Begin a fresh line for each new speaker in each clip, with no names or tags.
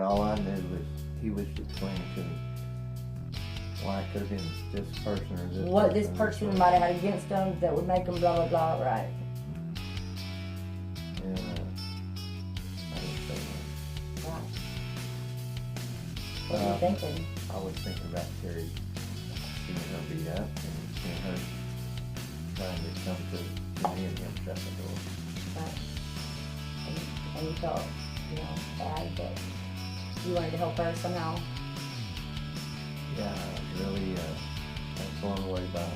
All I knew was he was explaining to me why it could have been this person or this
what
person.
this person might have had against them that would make them blah blah blah, right?
And I didn't say that.
Right. What are you thinking?
I was thinking about Terry seeing her beat up and seeing her trying to come to me and him shut the door.
Right. And you felt, bad that you wanted to help her somehow.
Yeah, I was really blown away by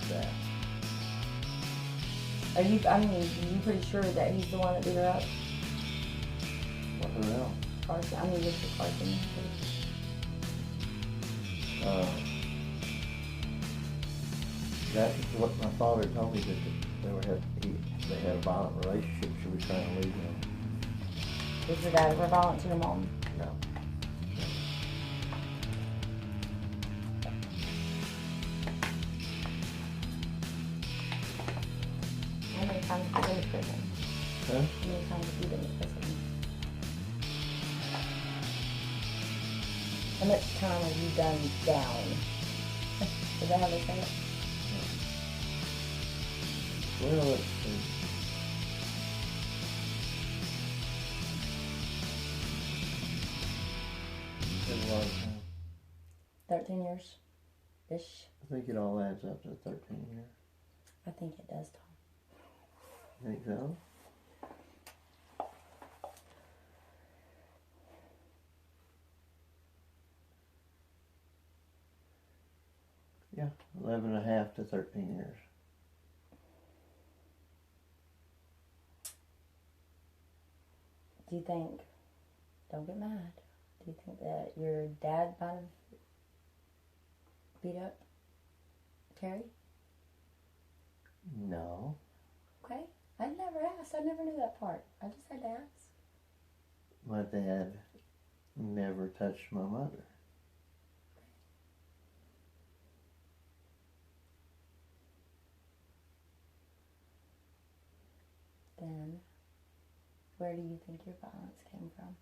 that.
Are you pretty sure that he's the one that beat her up?
Well, who else?
Carson, Mr. Carson.
That's what my father told me, that they had a violent relationship. She was trying to leave him.
Was your dad ever violent to your mom?
No.
How many times have you been to prison?
Huh?
How many times have you been to prison? How much time have you done down? Is that how they say it?
Well, let's see. A lot of time.
13 years-ish.
I think it all adds up to 13 years.
I think it does, Tom.
You think so? Yeah, 11 and a half to 13 years.
Do you think, don't get mad, do you think that your dad might have beat up Terry?
No.
Okay. I never asked. I never knew that part. I just had to ask.
My dad never touched my mother.
Then, where do you think your violence came from?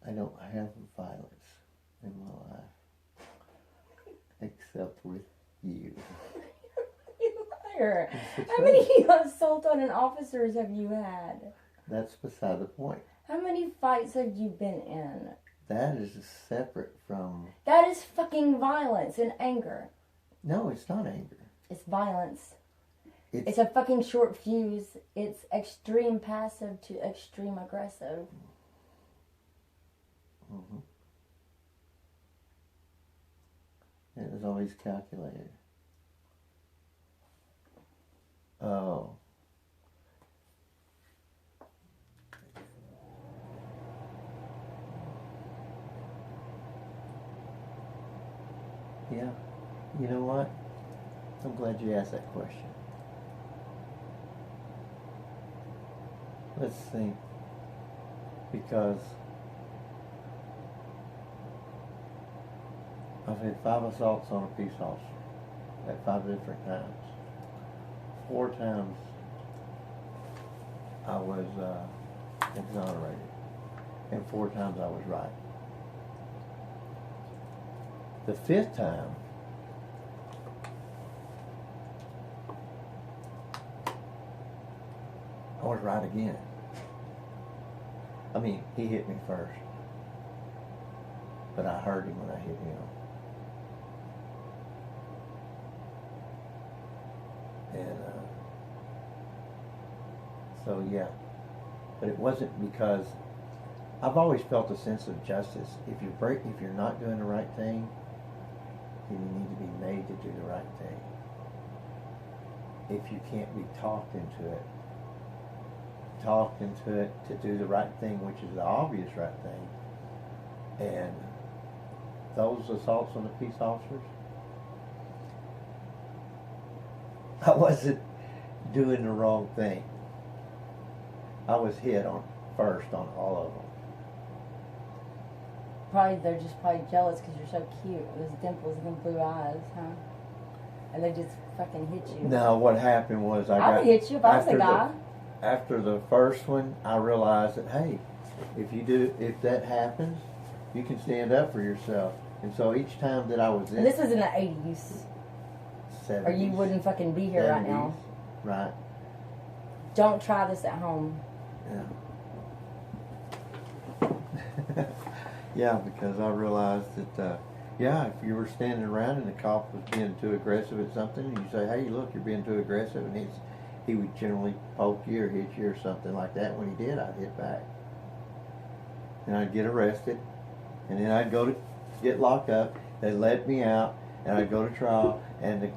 I don't have violence in my life. Except with you.
You liar. How many assaults on an officers have you had?
That's beside the point.
How many fights have you been in?
That is separate from...
That is fucking violence and anger.
No, it's not anger.
It's violence. It's a fucking short fuse. It's extreme passive to extreme aggressive.
Mm-hmm. It was always calculated. Oh. Yeah. You know what? I'm glad you asked that question. Let's think. Because I've had 5 assaults on a peace officer at 5 different times. 4 times I was exonerated, and 4 times I was right. The 5th time, I was right again. I mean, he hit me first, but I heard him when I hit him. And so yeah, but it wasn't because I've always felt a sense of justice. If you're not doing the right thing, then you need to be made to do the right thing. If you can't be talked into it to do the right thing, which is the obvious right thing. And those assaults on the peace officers, I wasn't doing the wrong thing. I was hit first on all of them.
Probably they're just jealous because you're so cute. Those dimples and blue eyes, huh? And they just fucking hit you.
No, what happened was
I would hit you if I was a guy.
After the first one, I realized that, hey, if that happens, you can stand up for yourself. And so each time that I was in...
And this was in the 80s.
70s.
Or you wouldn't fucking be here
70s,
right now.
Right.
Don't try this at home.
Yeah. Yeah, because I realized that, if you were standing around and the cop was being too aggressive at something, and you say, hey, look, you're being too aggressive, and he would generally poke you or hit you or something like that. When he did, I'd hit back. And I'd get arrested, and then I'd go to get locked up, they'd let me out, and I'd go to trial and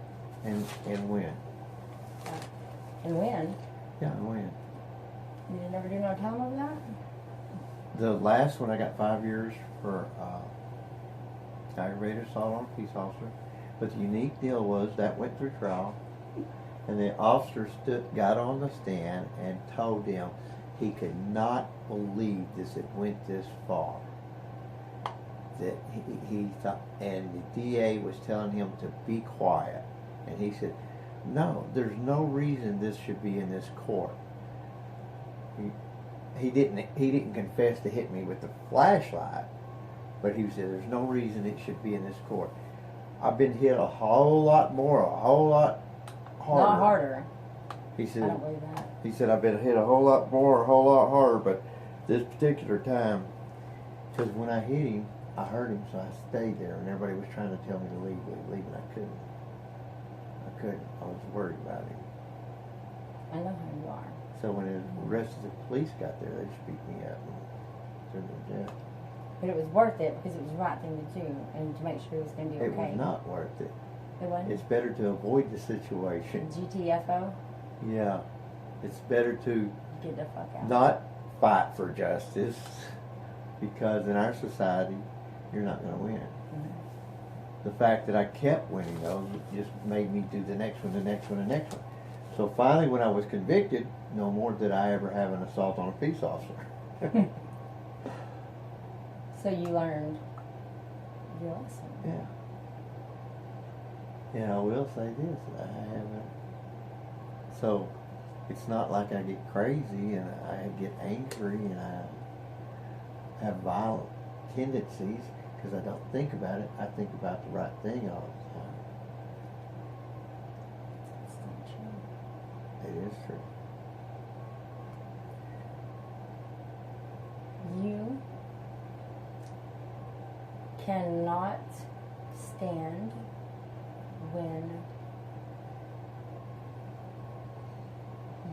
win.
And win?
Yeah, and win.
You didn't ever do no time over that?
The last one I got 5 years for aggravated assault on a peace officer. But the unique deal was that went through trial, and the officer got on the stand and told him he could not believe this had went this far. That he thought, and the DA was telling him to be quiet, and he said, "No, there's no reason this should be in this court." He didn't confess to hit me with the flashlight, but he said, "There's no reason it should be in this court." I've been hit a whole lot more, a whole lot harder.
Not harder.
He said,
I don't believe that.
He said, I've been hit a whole lot more, a whole lot harder, but this particular time, because when I hit him, I hurt him, so I stayed there, and everybody was trying to tell me to leave, and I couldn't. I was worried about him.
I know how you are.
So when the rest of the police got there, they just beat me up and threw me in jail.
But it was worth it because it was the right thing to do and to make sure it was going to be okay.
It was not worth it.
It wasn't?
It's better to avoid the situation.
GTFO?
Yeah. It's better to
Get the fuck out.
not fight for justice, because in our society, you're not going to win. The fact that I kept winning those just made me do the next one, the next one, the next one. So finally, when I was convicted, no more did I ever have an assault on a peace officer.
So you learned your lesson.
Yeah. And I will say this, I haven't. So it's not like I get crazy and I get angry and I have violent tendencies, because I don't think about it. I think about the right thing all the time.
That's not true.
It is true.
You cannot stand when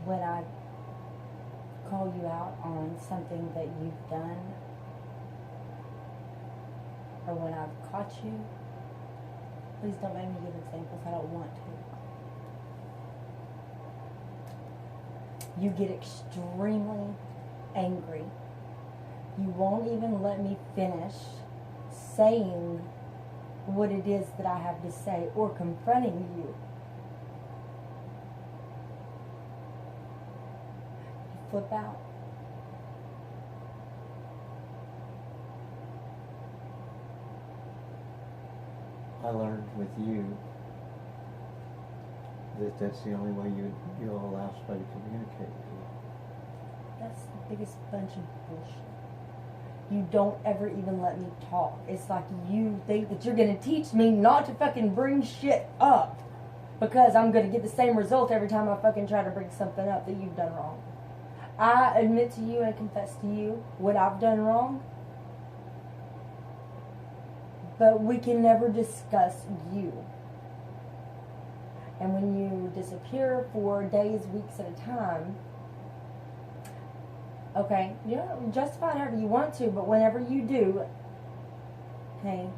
I call you out on something that you've done, or when I've caught you. Please don't make me give examples. I don't want to. You get extremely angry. You won't even let me finish saying what it is that I have to say or confronting you. You flip out.
I learned with you that that's the only way you'll allow somebody to communicate with you.
That's the biggest bunch of bullshit. You don't ever even let me talk. It's like you think that you're going to teach me not to fucking bring shit up, because I'm going to get the same result every time I fucking try to bring something up that you've done wrong. I admit to you and confess to you what I've done wrong, but we can never discuss you. And when you disappear for days, weeks at a time, okay, you know, justify it however you want to, but whenever you do, hey,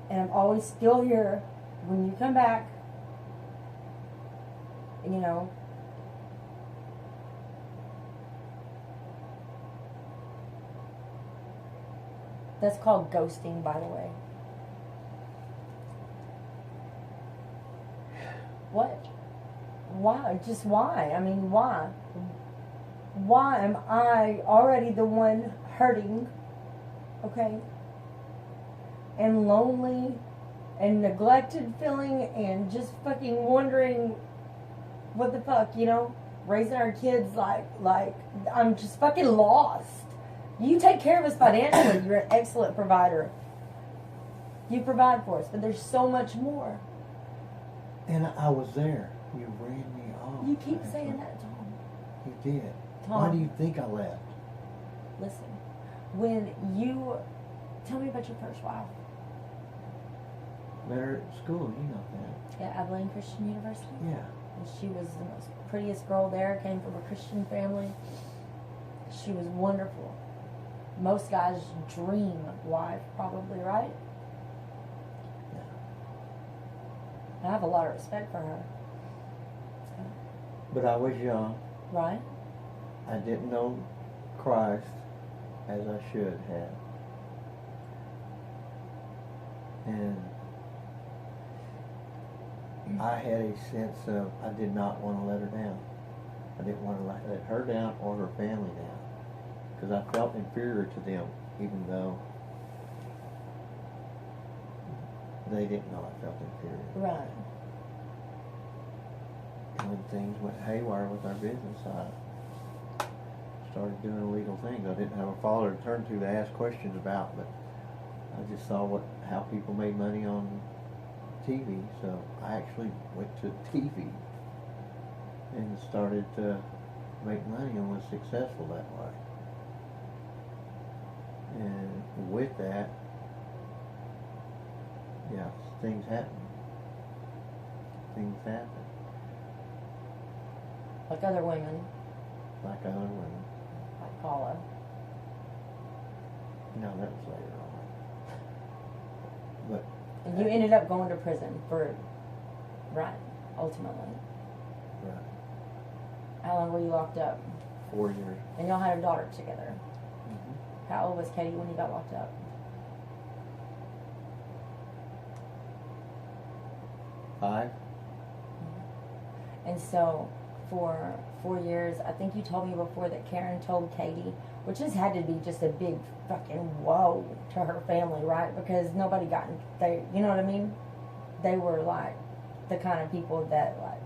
and I'm always still here when you come back, you know, that's called ghosting, by the way. What? Why? Just why? I mean, why? Why am I already the one hurting, okay, and lonely and neglected feeling and just fucking wondering what the fuck, you know? raising our kids like I'm just fucking lost. You take care of us financially. You're an excellent provider. You provide for us, but there's so much more.
And I was there. You ran me off.
You keep saying that, Tom.
You did.
Tom.
Why do you think I left?
Listen, when you tell me about your first wife.
Met her at school, you know that.
Yeah, Abilene Christian University.
Yeah.
And she was the most prettiest girl there. Came from a Christian family. She was wonderful. Most guys' dream wife, probably, right?
Yeah.
I have a lot of respect for her.
But I was young.
Right?
I didn't know Christ as I should have. And I had a sense of I did not want to let her down. I didn't want to let her down or her family down. Because I felt inferior to them, even though they didn't know I felt inferior.
Right.
And when things went haywire with our business, I started doing illegal things. I didn't have a father to turn to ask questions about, but I just saw how people made money on TV, so I actually went to TV and started to make money and was successful that way. And with that, yeah, things happen. Things happen.
Like other women.
Like other women.
Like Paula.
No, that was later on. But
And you ended up going to prison for, right, ultimately.
right,
How long were you locked up?
4 years.
And y'all had a daughter together.
Mm-hmm.
How old was Katie when you got locked up?
5.
And so, for 4 years, I think you told me before that Karen told Katie, which has had to be just a big fucking whoa to her family, right? Because nobody got, you know what I mean? They were like the kind of people that, like,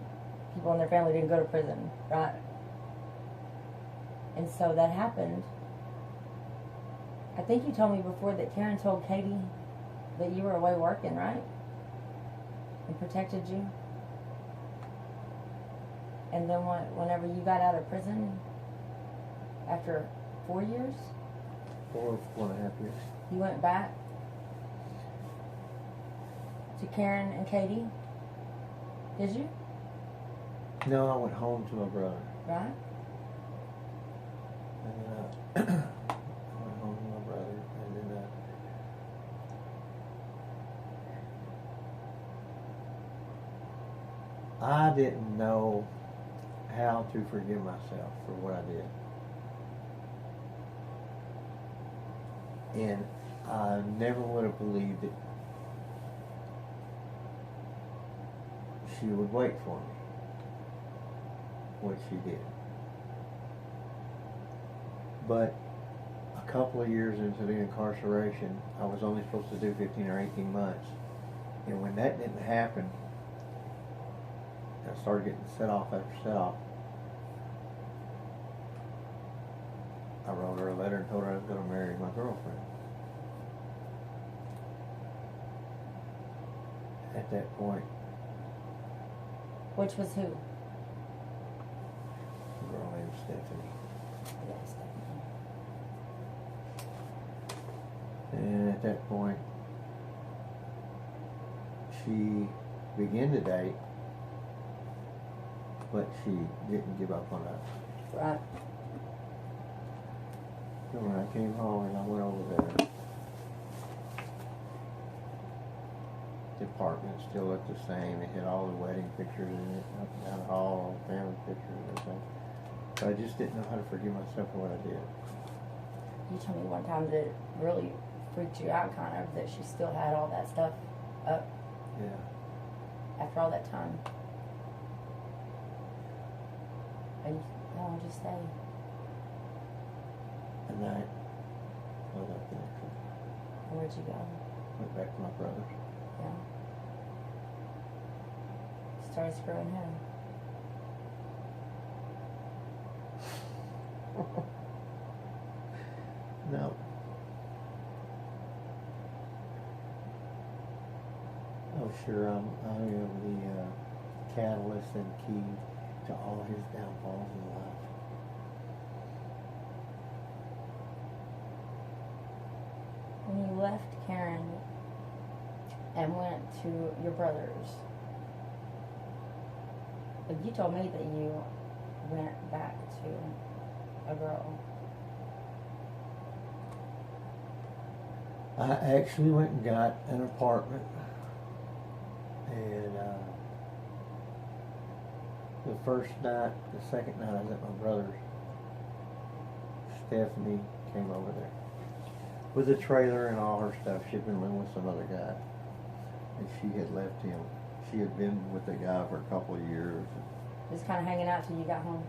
people in their family didn't go to prison, right? And so that happened. I think you told me before that Karen told Katie that you were away working, right? And protected you. And then whenever you got out of prison, after 4 years,
4.5 years.
you went back to Karen and Katie. Did you?
No, I went home to my brother.
Right?
And then I went home to my brother, and then I didn't know how to forgive myself for what I did. And I never would have believed that she would wait for me, what she did. But a couple of years into the incarceration, I was only supposed to do 15 or 18 months. And when that didn't happen, I started getting set off after set off. I wrote her a letter and told her I was going to marry my girlfriend. At that point,
Which was who?
a girl named Stephanie.
Yes.
And at that point, she began to date, but she didn't give up on us.
Right.
So when I came home and I went over there, the apartment still looked the same. It had all the wedding pictures in it, up and down the hall, family pictures and everything. But I just didn't know how to forgive myself for what I did.
You told me one time that it really freaked you out, kind of, that she still had all that stuff up
Yeah.
after all that time. And how long did you stay?
And I left the next one.
And where'd you go?
Went back to my brother's.
Yeah. Started screwing him.
No. Oh, sure, I am the catalyst and key to all his downfalls in life.
When you left Karen and went to your brother's, but you told me that you went back to a girl.
I actually went and got an apartment, and the first night, the second night I was at my brother's, Stephanie came over there with a trailer and all her stuff. She'd been living with some other guy, and she had left him. She had been with the guy for a couple of years.
Just kind of hanging out till you got home.